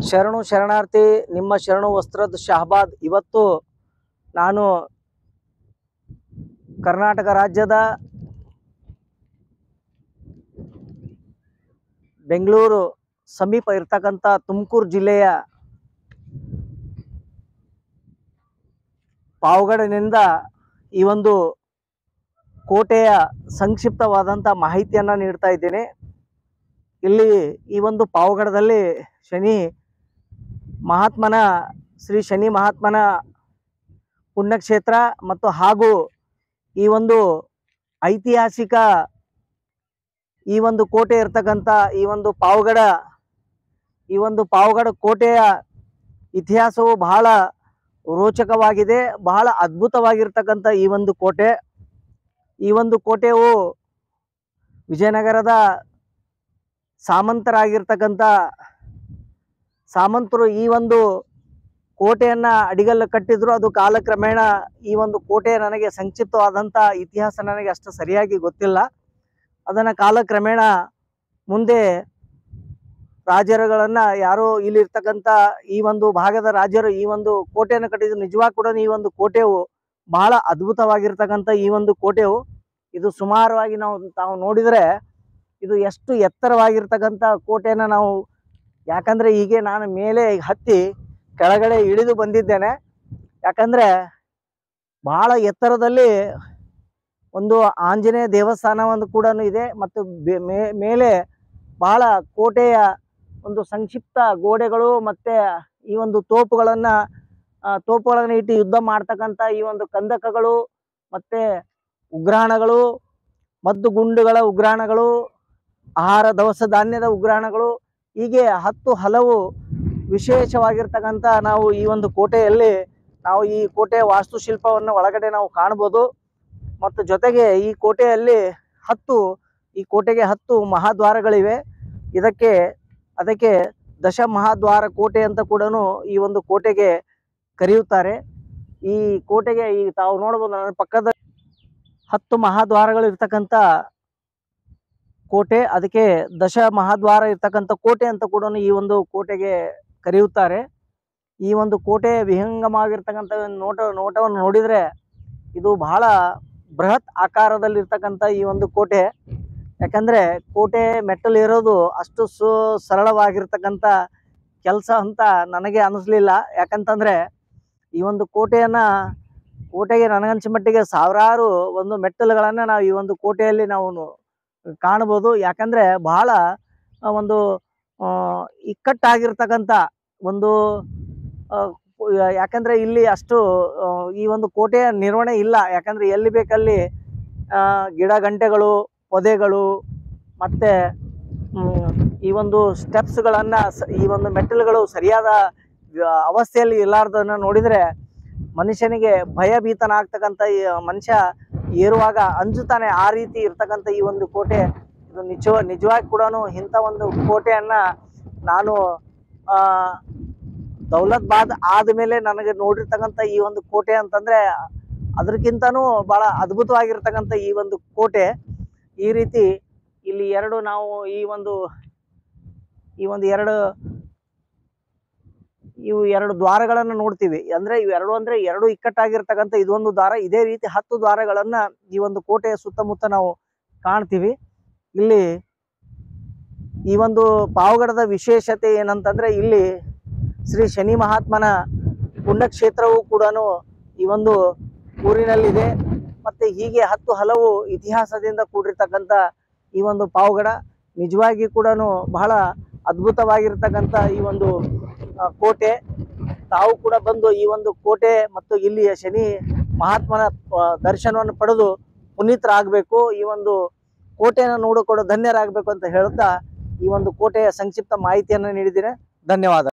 ಶರಣು ಶರಣಾರ್ಥಿ ನಿಮ್ಮ ಶರಣು ವಸ್ತ್ರದ ಶಹಬಾದ್. ಇವತ್ತು ನಾನು ಕರ್ನಾಟಕ ರಾಜ್ಯದ ಬೆಂಗಳೂರು ಸಮೀಪ ಇರತಕ್ಕಂಥ ತುಮಕೂರು ಜಿಲ್ಲೆಯ ಪಾವಗಡನಿಂದ ಈ ಒಂದು ಕೋಟೆಯ ಸಂಕ್ಷಿಪ್ತವಾದಂಥ ಮಾಹಿತಿಯನ್ನು ನೀಡ್ತಾ ಇದ್ದೇನೆ. ಇಲ್ಲಿ ಈ ಒಂದು ಪಾವಗಡದಲ್ಲಿ ಶ್ರೀ ಶನಿ ಮಹಾತ್ಮನ ಪುಣ್ಯಕ್ಷೇತ್ರ ಮತ್ತು ಹಾಗೂ ಈ ಒಂದು ಐತಿಹಾಸಿಕ ಈ ಒಂದು ಕೋಟೆ ಇರ್ತಕ್ಕಂಥ ಈ ಒಂದು ಪಾವಗಡ ಕೋಟೆಯ ಇತಿಹಾಸವು ಬಹಳ ರೋಚಕವಾಗಿದೆ, ಬಹಳ ಅದ್ಭುತವಾಗಿರ್ತಕ್ಕಂಥ ಈ ಒಂದು ಕೋಟೆ. ಈ ಒಂದು ಕೋಟೆಯು ವಿಜಯನಗರದ ಸಾಮಂತರು ಈ ಒಂದು ಕೋಟೆಯನ್ನು ಅಡಿಗಲ್ಲು ಕಟ್ಟಿದ್ರು. ಅದು ಕಾಲಕ್ರಮೇಣ ಈ ಒಂದು ಕೋಟೆ ನನಗೆ ಸಂಕ್ಷಿಪ್ತವಾದಂಥ ಇತಿಹಾಸ ನನಗೆ ಅಷ್ಟು ಸರಿಯಾಗಿ ಗೊತ್ತಿಲ್ಲ. ಅದನ್ನು ಕಾಲಕ್ರಮೇಣ ಮುಂದೆ ರಾಜರುಗಳನ್ನು ಯಾರೋ ಇಲ್ಲಿರ್ತಕ್ಕಂಥ ಈ ಒಂದು ಭಾಗದ ರಾಜರು ಈ ಒಂದು ಕೋಟೆಯನ್ನು ಕಟ್ಟಿದ್ರು. ನಿಜವಾಗಿ ಕೂಡ ಈ ಒಂದು ಕೋಟೆಯು ಬಹಳ ಅದ್ಭುತವಾಗಿರ್ತಕ್ಕಂಥ ಈ ಒಂದು ಕೋಟೆಯು ಇದು ಸುಮಾರವಾಗಿ ತಾವು ನೋಡಿದರೆ ಇದು ಎಷ್ಟು ಎತ್ತರವಾಗಿರ್ತಕ್ಕಂಥ ಕೋಟೆಯನ್ನು ನಾವು, ಯಾಕಂದರೆ ಹೀಗೆ ನಾನು ಮೇಲೆ ಹತ್ತಿ ಕೆಳಗಡೆ ಇಳಿದು ಬಂದಿದ್ದೇನೆ. ಯಾಕಂದರೆ ಬಹಳ ಎತ್ತರದಲ್ಲಿ ಒಂದು ಆಂಜನೇಯ ದೇವಸ್ಥಾನ ಒಂದು ಕೂಡ ಇದೆ ಮತ್ತು ಮೇಲೆ ಬಹಳ ಕೋಟೆಯ ಒಂದು ಸಂಕ್ಷಿಪ್ತ ಗೋಡೆಗಳು ಮತ್ತು ಈ ಒಂದು ತೋಪುಗಳನ್ನು ಇಟ್ಟು ಯುದ್ಧ ಮಾಡ್ತಕ್ಕಂಥ ಈ ಒಂದು ಕಂದಕಗಳು ಮತ್ತು ಉಗ್ರಾಣಗಳು, ಮದ್ದು ಗುಂಡುಗಳ ಉಗ್ರಾಣಗಳು, ಆಹಾರ ದವಸ ಧಾನ್ಯದ ಉಗ್ರಾಣಗಳು, ಹೀಗೆ ಹಲವು ವಿಶೇಷವಾಗಿರ್ತಕ್ಕಂಥ ನಾವು ಈ ಒಂದು ಕೋಟೆಯಲ್ಲಿ ಈ ಕೋಟೆಯ ವಾಸ್ತುಶಿಲ್ಪವನ್ನು ಒಳಗಡೆ ನಾವು ಕಾಣ್ಬೋದು. ಮತ್ತು ಜೊತೆಗೆ ಈ ಕೋಟೆಯಲ್ಲಿ 10 ಮಹಾದ್ವಾರಗಳಿವೆ. ಅದಕ್ಕೆ ದಶ ಮಹಾದ್ವಾರ ಕೋಟೆ ಅಂತ ಕೂಡ ಈ ಒಂದು ಕೋಟೆಗೆ ಕರೆಯುತ್ತಾರೆ. ಈ ಕೋಟೆಗೆ ತಾವು ನೋಡ್ಬೋದು ನನ್ನ ಪಕ್ಕದ 10 ಮಹಾದ್ವಾರಗಳು ಇರ್ತಕ್ಕಂಥ ಕೋಟೆ, ಅದಕ್ಕೆ ದಶ ಮಹಾದ್ವಾರ ಇರ್ತಕ್ಕಂಥ ಕೋಟೆ ಅಂತ ಕೂಡ ಈ ಒಂದು ಕೋಟೆಗೆ ಕರೆಯುತ್ತಾರೆ. ಈ ಒಂದು ಕೋಟೆ ವಿಹಂಗವಾಗಿರ್ತಕ್ಕಂಥ ನೋಟವನ್ನು ನೋಡಿದರೆ ಇದು ಬಹಳ ಬೃಹತ್ ಆಕಾರದಲ್ಲಿರ್ತಕ್ಕಂಥ ಈ ಒಂದು ಕೋಟೆ. ಯಾಕಂದರೆ ಕೋಟೆ ಮೆಟ್ಟಲು ಇರೋದು ಅಷ್ಟು ಸರಳವಾಗಿರ್ತಕ್ಕಂಥ ಕೆಲಸ ಅಂತ ನನಗೆ ಅನ್ನಿಸ್ಲಿಲ್ಲ. ಯಾಕಂತಂದರೆ ಈ ಒಂದು ಕೋಟೆಗೆ ನನಗನ್ಸಿದ ಮಟ್ಟಿಗೆ ಸಾವಿರಾರು ಒಂದು ಮೆಟ್ಟಲುಗಳನ್ನು ನಾವು ಈ ಒಂದು ಕೋಟೆಯಲ್ಲಿ ನಾವು ಕಾಣ್ಬೋದು. ಯಾಕಂದರೆ ಬಹಳ ಒಂದು ಇಕ್ಕಟ್ಟಾಗಿರ್ತಕ್ಕಂಥ ಒಂದು ಯಾಕಂದರೆ ಇಲ್ಲಿ ಅಷ್ಟು ಈ ಒಂದು ಕೋಟೆಯ ನಿರ್ವಹಣೆ ಇಲ್ಲ. ಯಾಕಂದರೆ ಎಲ್ಲಿ ಬೇಕಲ್ಲಿ ಗಿಡ ಗಂಟೆಗಳು, ಪೊದೆಗಳು ಮತ್ತು ಈ ಒಂದು ಸ್ಟೆಪ್ಸ್ಗಳನ್ನು, ಈ ಒಂದು ಮೆಟ್ಟಲುಗಳು ಸರಿಯಾದ ಅವಸ್ಥೆಯಲ್ಲಿ ಇರಲಾರ್ದನ್ನು ನೋಡಿದರೆ ಮನುಷ್ಯನಿಗೆ ಭಯಭೀತನಾಗ್ತಕ್ಕಂಥ ಮನುಷ್ಯ ಏರುವಾಗ ಅಂಜುತ್ತಾನೆ. ಆ ರೀತಿ ಇರ್ತಕ್ಕಂಥ ಈ ಒಂದು ಕೋಟೆ ಇದು ನಿಜವಾಗಿ ಕೂಡ ಇಂಥ ಒಂದು ಕೋಟೆಯನ್ನು ನಾನು ದೌಲತಾಬಾದ್ ಆದಮೇಲೆ ನನಗೆ ನೋಡಿರ್ತಕ್ಕಂಥ ಈ ಒಂದು ಕೋಟೆ ಅಂತಂದರೆ ಅದಕ್ಕಿಂತನೂ ಭಾಳ ಅದ್ಭುತವಾಗಿರ್ತಕ್ಕಂಥ ಈ ಒಂದು ಕೋಟೆ. ಈ ರೀತಿ ಇಲ್ಲಿ ನಾವು ಎರಡು ದ್ವಾರಗಳನ್ನು ನೋಡ್ತೀವಿ. ಅಂದರೆ ಎರಡು ಇಕ್ಕಟ್ಟಾಗಿರ್ತಕ್ಕಂಥ ಇದೊಂದು ದ್ವಾರ. ಇದೇ ರೀತಿ 10 ದ್ವಾರಗಳನ್ನು ಈ ಒಂದು ಕೋಟೆಯ ಸುತ್ತಮುತ್ತ ನಾವು ಕಾಣ್ತೀವಿ. ಇಲ್ಲಿ ಈ ಒಂದು ಪಾವಗಡದ ವಿಶೇಷತೆ ಏನಂತಂದರೆ ಇಲ್ಲಿ ಶ್ರೀ ಶನಿ ಮಹಾತ್ಮನ ಪುಣ್ಯಕ್ಷೇತ್ರವೂ ಕೂಡ ಈ ಒಂದು ಊರಿನಲ್ಲಿದೆ. ಮತ್ತು ಹೀಗೆ ಹಲವು ಇತಿಹಾಸದಿಂದ ಕೂಡಿರ್ತಕ್ಕಂಥ ಈ ಒಂದು ಪಾವಗಡ ನಿಜವಾಗಿ ಕೂಡ ಬಹಳ ಅದ್ಭುತವಾಗಿರ್ತಕ್ಕಂಥ ಈ ಒಂದು ಕೋಟೆ. ತಾವು ಕೂಡ ಬಂದು ಈ ಒಂದು ಕೋಟೆ ಮತ್ತು ಇಲ್ಲಿಯ ಶನಿ ಮಹಾತ್ಮನ ದರ್ಶನವನ್ನು ಪಡೆದು ಪುನೀತರಾಗಬೇಕು, ಈ ಒಂದು ಕೋಟೆಯನ್ನು ನೋಡಿಕೊಂಡು ಧನ್ಯರಾಗಬೇಕು ಅಂತ ಹೇಳುತ್ತಾ ಈ ಒಂದು ಕೋಟೆಯ ಸಂಕ್ಷಿಪ್ತ ಮಾಹಿತಿಯನ್ನು ನೀಡಿದ್ದೇನೆ. ಧನ್ಯವಾದ.